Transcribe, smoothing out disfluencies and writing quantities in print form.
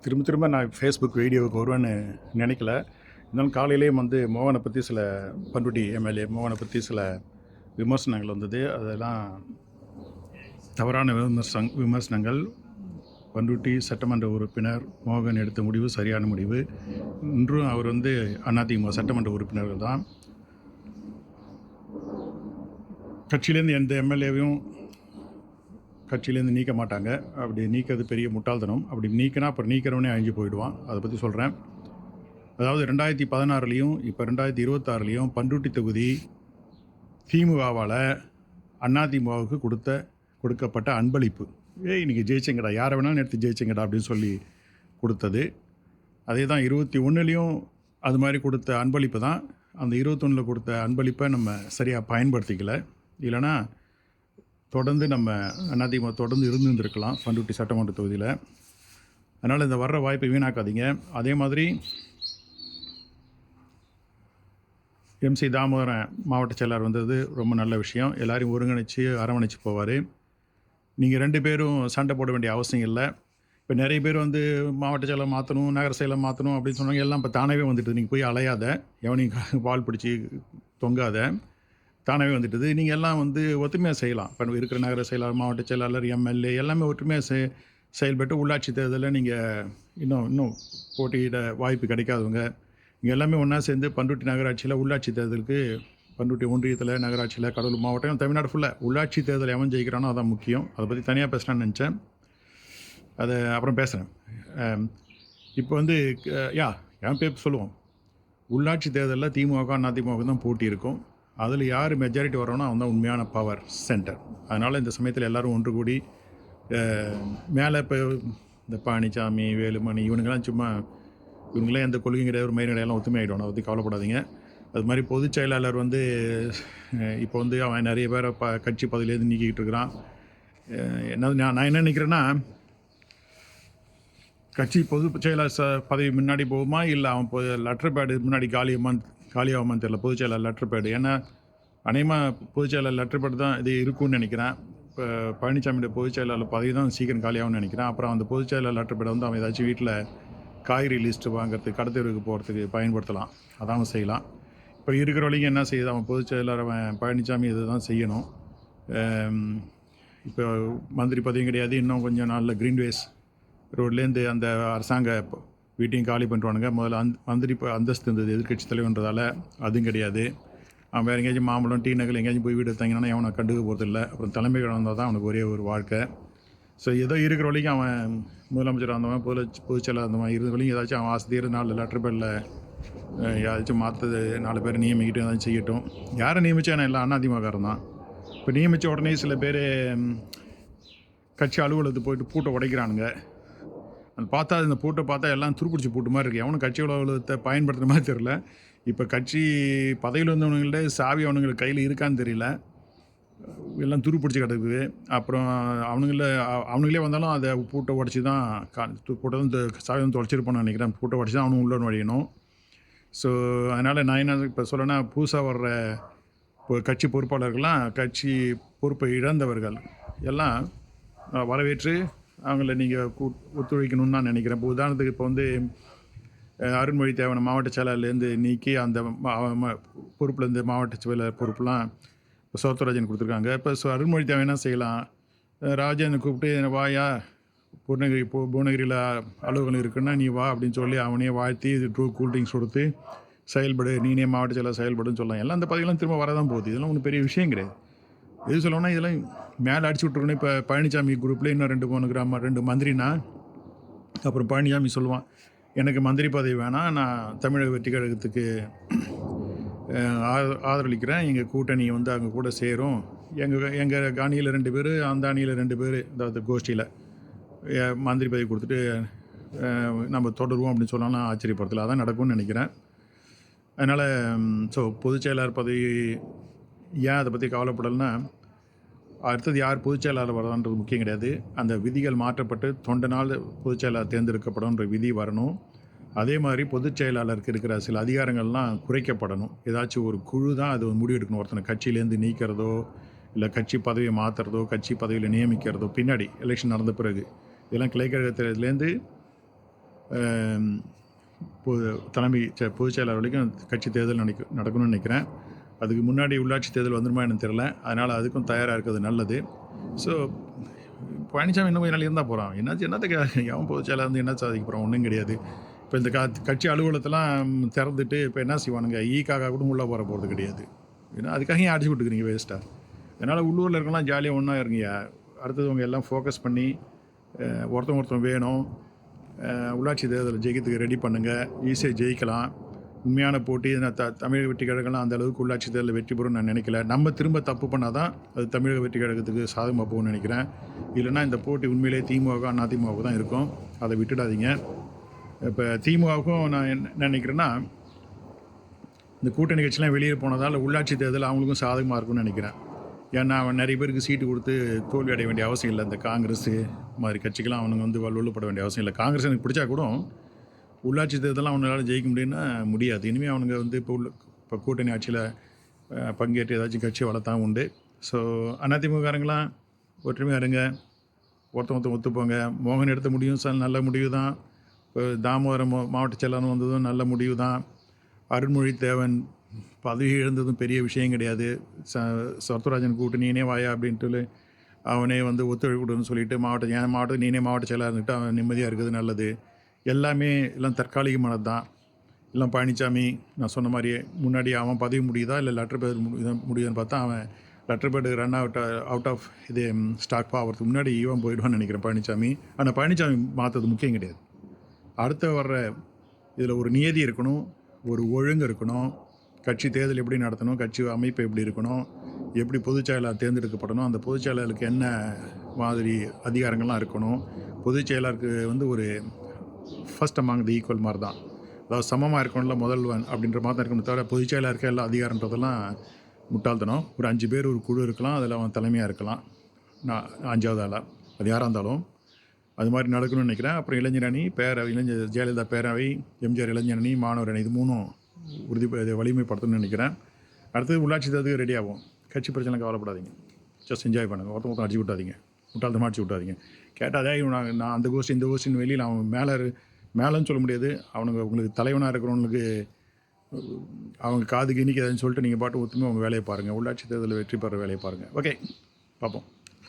திரும்ப திரும்ப நான் ஃபேஸ்புக் வீடியோவுக்கு வருவேன்னு நினைக்கல. இருந்தாலும் காலையிலேயே மோகனை பற்றி பண்ருட்டி எம்எல்ஏ மோகனை பற்றி சில விமர்சனங்கள் வந்தது. அதெல்லாம் தவறான விமர்சனங்கள். பண்ருட்டி சட்டமன்ற உறுப்பினர் மோகன் எடுத்த முடிவு சரியான முடிவு. இன்றும் அவர் அதிமுக சட்டமன்ற உறுப்பினர்கள் தான். கட்சியிலேருந்து எந்த எம்எல்ஏவையும் கட்சியிலேருந்து நீக்க மாட்டாங்க. அப்படி நீக்கிறது பெரிய முட்டாள்தனம். அப்படி நீக்கினா அப்புறம் நீக்கிறவனே அழிஞ்சு போயிடுவான். அதை பற்றி சொல்கிறேன். அதாவது 2016லையும் இப்போ 2026லையும் பண்ருட்டி தொகுதி திமுகவால் அதிமுகவுக்கு கொடுக்கப்பட்ட அன்பளிப்பு. இன்றைக்கி ஜெயிச்சங்கடா, யாரை வேணாலும் எடுத்து ஜெயிச்சங்கடா அப்படின்னு சொல்லி கொடுத்தது. அதே தான் 21லையும் அது மாதிரி கொடுத்த அன்பளிப்பு தான். அந்த 21ல் கொடுத்த அன்பளிப்பை நம்ம சரியாக பயன்படுத்திக்கல. இல்லைனா தொடர்ந்து நம்ம அதிமுக தொடர்ந்து இருந்திருக்கலாம் பண்ருட்டி சட்டமன்ற தொகுதியில். அதனால் இந்த வர்ற வாய்ப்பை வீணாக்காதீங்க. அதே மாதிரி எம்சி தாமோதரன் மாவட்ட செயலாளர் வந்தது ரொம்ப நல்ல விஷயம். எல்லாரையும் ஒருங்கிணைச்சு அரவணைச்சு போவார். நீங்கள் 2 பேரும் சண்டை போட வேண்டிய அவசியம் இல்லை. இப்போ நிறைய பேர் மாவட்ட செயலர் மாற்றணும், நகர செயலர் மாற்றணும் அப்படின்னு சொன்னாங்க. எல்லாம் இப்போ தானாகவே வந்துட்டு. நீங்கள் போய் அலையாத, எவனையும் வால் பிடிச்சி தொங்காத, தானாகவே வந்துட்டுது. நீங்கள் எல்லாம் ஒத்துமையாக செய்யலாம். இப்போ இருக்கிற நகர செயலாளர், மாவட்ட செயலாளர், எம்எல்ஏ எல்லாமே ஒற்றுமையாக செயல்பட்டு உள்ளாட்சி தேர்தலில் நீங்கள் இன்னும் போட்டியிட வாய்ப்பு கிடைக்காதவங்க இங்கே எல்லாமே ஒன்றா சேர்ந்து பண்ருட்டி நகராட்சியில் உள்ளாட்சி தேர்தலுக்கு, பண்ருட்டி ஒன்றியத்தில், நகராட்சியில், கடலூர் மாவட்டம், தமிழ்நாடு ஃபுல்லாக உள்ளாட்சி தேர்தல் எவன் ஜெயிக்கிறானோ அதான் முக்கியம். அதை பற்றி தனியாக பேசலான்னு நினச்சேன். அதை அப்புறம் பேசுகிறேன். இப்போ என் பேர் சொல்லுவோம். உள்ளாட்சி தேர்தலில் திமுக அதிமுக தான் போட்டி இருக்கும். அதில் யார் மெஜாரிட்டி வரோன்னா அவன் தான் உண்மையான பவர் சென்டர். அதனால் இந்த சமயத்தில் எல்லோரும் ஒன்று கூடி மேலே இப்போ இந்த பழனிசாமி, வேலுமணி இவனுங்கெல்லாம் இவங்களாம் எந்த கொள்கையும் கிடையாது, ஒரு மயிரிடையெல்லாம் ஒத்துமையாகிடும். அதை பற்றி கவலைப்படாதீங்க. அது மாதிரி பொதுச் செயலாளர் இப்போ அவன் நிறைய பேரை கட்சி பதவியிலேருந்து நீக்கிக்கிட்டு இருக்கிறான். நான் என்ன நினைக்கிறேன்னா, கட்சி பொதுச் செயலாளர் பதவி முன்னாடி போகுமா, இல்லை அவன் லெட்டர் பேடு முன்னாடி காலியாகுமான்னு தெரியல. பொதுச் செயலாளர் லெட்டர் பேடு. ஏன்னா அநேகமாக பொதுச் செயலாளர் லெட்டர் பேடு தான் இது இருக்குன்னு நினைக்கிறேன். இப்போ பழனிசாமியோட பொதுச் செயலாளர் பதவி தான் சீக்கிரம் காலியாகும்னு நினைக்கிறேன். அப்புறம் அந்த பொதுச் செயலாளர் லெட்டர் பேடை அவன் ஏதாச்சும் வீட்டில் காய்கறி லிஸ்ட்டு வாங்கிறதுக்கு, கடத்தெருவுக்கு போகிறதுக்கு பயன்படுத்தலாம். அதான் செய்யலாம். இப்போ இருக்கிற வரைக்கும் என்ன செய்யுது, அவன் பொதுச் செயலாளர் அவன் பழனிசாமி இதை தான் செய்யணும். இப்போ மந்திரி பதவியும் கிடையாது. இன்னும் கொஞ்சம் நாளில் கிரீன்வேஸ் ரோட்லேருந்து அந்த அரசாங்க வீட்டையும் காலி பண்ணிடுவானுங்க. முதல்ல மந்திரி அந்தஸ்து இருந்தது எதிர்கட்சி தலைவன்றதால, அதுவும் கிடையாது. அவன் வேறு எங்கேயாச்சும் மாம்பழம், டீ நகர் எங்கேயாச்சும் போய் வீடு எடுத்தாங்கன்னா அவனை கண்டுக்க போகிறதில்ல. அப்புறம் தலைமை வந்தால் தான் அவனுக்கு ஒரே ஒரு வாழ்க்கை. ஸோ ஏதோ இருக்கிற வரைக்கும் அவன் முதலமைச்சர் வந்தவன், பொதுச் செயலாளர் இருந்தவன் இருந்த வரைக்கும் ஏதாச்சும் அவன் ஆசிரியர் 4 லெட்டர் பேரில் ஏதாச்சும் மாற்றது 4 பேர் நியமிக்கிட்டு ஏதாச்சும் செய்யட்டும். யாரை நியமித்தா நான் எல்லாம் அதிமுககாரன் தான். இப்போ நியமித்த உடனே சில பேர் கட்சி அலுவலகத்துக்கு போயிட்டு பூட்டை உடைக்கிறானுங்க. அது பார்த்தா இந்த பூட்டை பார்த்தா எல்லாம் துருப்பிடிச்சி பூட்டு மாதிரி இருக்குது. எவனும் கட்சி அலுவலகத்தை பயன்படுத்துகிற மாதிரி தெரில. இப்போ கட்சி பதவியில் வந்தவனுங்கள்ட்ட சாவி அவனுங்களுக்கு கையில் இருக்கான்னு தெரியல. எல்லாம் துருப்பிடிச்சி கிடக்குது. அப்புறம் அவனுங்களே வந்தாலும் அதை பூட்டை உடச்சி தான் பூட்டை தான் சாவி தொலைச்சிருப்போன்னு நினைக்கிறேன். பூட்டை உடச்சி தான் அவனும் உள்ள நுழையணும். ஸோ அதனால் நான் என்ன இப்போ சொல்லனா, புதுசாக வர்ற கட்சி பொறுப்பாளர்கள்லாம், கட்சி பொறுப்பை இழந்தவர்கள் எல்லாம் வரவேற்று அவங்கள நீங்கள் ஒத்துழைக்கணும்னு நான் நினைக்கிறேன். இப்போ உதாரணத்துக்கு இப்போ அருண்மொழி தேவனை மாவட்ட செயலாளர்லேருந்து நீக்கி அந்த பொறுப்புலேருந்து மாவட்ட செயலாளர் பொறுப்புலாம் இப்போ சோத்தராஜன் கொடுத்துருக்காங்க. இப்போ அருண்மொழி தேவை என்ன செய்யலாம், ராஜேந்திரன் கூப்பிட்டு வாயா புவனகிரியில் அலுவலகம் இருக்குன்னா நீ வா அப்படின்னு சொல்லி அவனே வாழ்த்தி கூல்ட்ரிங்க்ஸ் கொடுத்து செயல்படு, நீனே மாவட்ட செயலாளர் செயல்படுன்னு சொல்லலாம். எல்லாம் அந்த பதவியெல்லாம் திரும்ப வரதான் போகுது. இதெல்லாம் ஒன்றும் பெரிய விஷயம் கிடையாது. எது சொல்லணும்னா இதெல்லாம் மேலே அடிச்சு விட்ருக்கணும். இப்போ பழனிசாமி குரூப்பில் இன்னும் 2 மந்திரினா, அப்புறம் பழனிசாமி சொல்லுவான், எனக்கு மந்திரி பதவி வேணாம், நான் தமிழக வெற்றி கழகத்துக்கு ஆதரவளிக்கிறேன், எங்கள் கூட்டணி அங்கே கூட சேரும், எங்கள் அணியில் 2 பேர், அந்த அணியில் 2 பேர், அதாவது கோஷ்டியில் மந்திரி பதவி கொடுத்துட்டு நம்ம தொடருவோம் அப்படின்னு சொன்னாலும் ஆச்சரியப்படுத்தல. அதான் நடக்கும்னு நினைக்கிறேன். அதனால் பொதுச் செயலாளர் பதவி ஏன் அதை பற்றி கவலைப்படலைன்னா, அடுத்தது யார் பொதுச் செயலாளர் வரதான்றது முக்கியம் கிடையாது. அந்த விதிகள் மாற்றப்பட்டு தொண்டனால் பொதுச் செயலாளர் தேர்ந்தெடுக்கப்படும்ன்ற விதி வரணும். அதே மாதிரி பொதுச் செயலாளருக்கு இருக்கிற சில அதிகாரங்கள்லாம் குறைக்கப்படணும். ஏதாச்சும் ஒரு குழு தான் அது முடிவெடுக்கணும். ஒருத்தனை கட்சியிலேருந்து நீக்கிறதோ, இல்லை கட்சி பதவியை மாற்றுறதோ, கட்சி பதவியில் நியமிக்கிறதோ பின்னாடி எலெக்ஷன் நடந்த பிறகு. இதெல்லாம் கிளைக்கழகத்திலேருந்து பொதுச் செயலாளர் வரைக்கும் கட்சி தேர்தல் நடக்கணும்னு நினைக்கிறேன். அதுக்கு முன்னாடி உள்ளாட்சி தேர்தல் வந்துருமா எனக்கு தெரில. அதனால் அதுக்கும் தயாராக இருக்கிறது நல்லது. ஸோ பழனிசாமி இன்னும் கொஞ்ச நாள் இருந்தால் போகிறான். என்னத்துக்கு எவன் பொதுச் செயலாளர் வந்து என்ன சாதிக்க போகிறான்? ஒன்றும் கிடையாது. இப்போ இந்த கட்சி அலுவலகத்தெல்லாம் திறந்துட்டு இப்போ என்ன செய்வானுங்க? ஈக்காக கூட உள்ளே போகிறது கிடையாது. ஏன்னா அதுக்காக ஏன் அடிச்சு விட்டுக்கிறீங்க வேஸ்ட்டாக? அதனால் உள்ளூரில் இருக்கலாம் ஜாலியாக ஒன்றா இருங்கய்யா. அடுத்தவங்க எல்லாம் ஃபோக்கஸ் பண்ணி ஒருத்தன் வேணும். உள்ளாட்சி தேர்தலில் ஜெயிக்கிறதுக்கு ரெடி பண்ணுங்கள். ஈஸியாக ஜெயிக்கலாம். உண்மையான போட்டி தமிழக வெற்றி கழகம்லாம் அந்த அளவுக்கு உள்ளாட்சி தேர்தலில் வெற்றி பெறும்னு நான் நினைக்கல. நம்ம திரும்ப தப்பு பண்ணால் தான் அது தமிழக வெற்றி கழகத்துக்கு சாதகமாக போகும்னு நினைக்கிறேன். இல்லைன்னா இந்த போட்டி உண்மையிலே திமுக அதிமுக தான் இருக்கும். அதை விட்டுடாதீங்க. இப்போ திமுகவுக்கும் நான் என்ன நினைக்கிறேன்னா, இந்த கூட்டணி கட்சிலாம் வெளியே போனதால் உள்ளாட்சி தேர்தல் அவங்களுக்கும் சாதகமாக இருக்கும்னு நினைக்கிறேன். ஏன்னா அவன் நிறைய பேருக்கு சீட்டு கொடுத்து தோல்வி அடைய வேண்டிய அவசியம் இல்லை. இந்த காங்கிரஸ் மாதிரி கட்சிக்கெல்லாம் அவனுங்க வந்து வலுப்பட வேண்டிய அவசியம் இல்லை. காங்கிரஸ் எனக்கு பிடிச்சா கூட உள்ளாட்சி தேர்தலாம் அவனால ஜெயிக்க முடியும்னா முடியாது. இனிமேல் அவனுங்க வந்து இப்போ கூட்டணி ஆட்சியில் பங்கேற்று ஏதாச்சும் கட்சி வளர்த்தான் உண்டு. ஸோ அதிமுககாரங்களாம் ஒற்றுமையாக இருங்க. ஒருத்தன் ஒத்துப்போங்க. மோகன் எடுத்த முடிவும் நல்ல முடிவு தான். இப்போ தாமோதரம் மாவட்ட செயலாளர் வந்ததும் நல்ல முடிவு தான். அருண்மொழி தேவன் பதவி இழந்ததும் பெரிய விஷயம் கிடையாது. சரத்ராஜன் கூட்டணியே வாயா அப்படின்ட்டு அவனே வந்து ஒத்துழைப்புன்னு சொல்லிட்டு என் மாவட்டம் நீனே மாவட்ட செயலாளர் இருந்துட்டு அவன் நிம்மதியாக இருக்குது நல்லது. எல்லாமே எல்லாம் தற்காலிகமானது தான். எல்லாம் பழனிசாமி நான் சொன்ன மாதிரியே முன்னாடி அவன் பதவி முடியுதா இல்லை லெட்டர் பேட் முடியுதுன்னு பார்த்தா அவன் letter pad run out of இது ஸ்டாக் ஆகிறதுக்கு முன்னாடி இவன் போயிடுவான்னு நினைக்கிறேன் பழனிசாமி. ஆனால் பழனிசாமி மாற்றது முக்கியம் கிடையாது. அடுத்த வர்ற இதில் ஒரு நியதி இருக்கணும், ஒரு ஒழுங்கு இருக்கணும். கட்சி தேர்தல் எப்படி நடத்தணும், கட்சி அமைப்பு எப்படி இருக்கணும், எப்படி பொதுச் செயலாளர் தேர்ந்தெடுக்கப்படணும், அந்த பொதுச் செயலாளருக்கு என்ன மாதிரி அதிகாரங்கள்லாம் இருக்கணும். பொதுச் செயலாளருக்கு வந்து ஒரு ஃபர்ஸ்ட் அமாங் தி ஈக்குவல் மாதிரி தான். அதாவது சமமாக இருக்கணும்ல முதல்வன் அப்படின்ற மாதிரி தான் இருக்கணும். தவிர பொதுச் செயலாளருக்கு எல்லா அதிகாரன்றதெல்லாம் முட்டாள்தனம். ஒரு 5 பேர் ஒரு குழு இருக்கலாம், அதில் அவன் தலைமையாக இருக்கலாம். நான் 5வது ஆளாக அது யாராக இருந்தாலும் அது மாதிரி நடக்கணும்னு நினைக்கிறேன். அப்புறம் இளைஞர் அணி, ஜெயலலிதா பேரவை, எம்ஜிஆர் இளைஞர் அணி, மாணவர் அணி, இது 3 வலிமைப்படுத்தணும்னு நினைக்கிறேன். அடுத்தது உள்ளாட்சி தேர்தலுக்கு ரெடி ஆகும். கட்சி பிரச்சனை கவலைப்படாதீங்க. ஜஸ்ட் என்ஜாய் பண்ணுங்கள். ஒருத்தன் அடிச்சு விட்டாதீங்க, முட்டாள்தமாக அடிச்சு விட்டாதீங்க. கேட்டாதே நான் அந்த கோஷ்டி இந்த கோஷ்டின்னு வெளியில் அவன் மேலேன்னு சொல்ல முடியாது. அவனுங்க உங்களுக்கு தலைவனாக இருக்கிறவங்களுக்கு அவங்க காதுக்கு இன்றைக்கி எதுன்னு சொல்லிட்டு நீங்கள் பாட்டு ஒத்துமே அவங்க வேலையை பாருங்கள். உள்ளாட்சி தேர்தலில் வெற்றி பெற வேலையை பாருங்கள். ஓகே, பார்ப்போம்.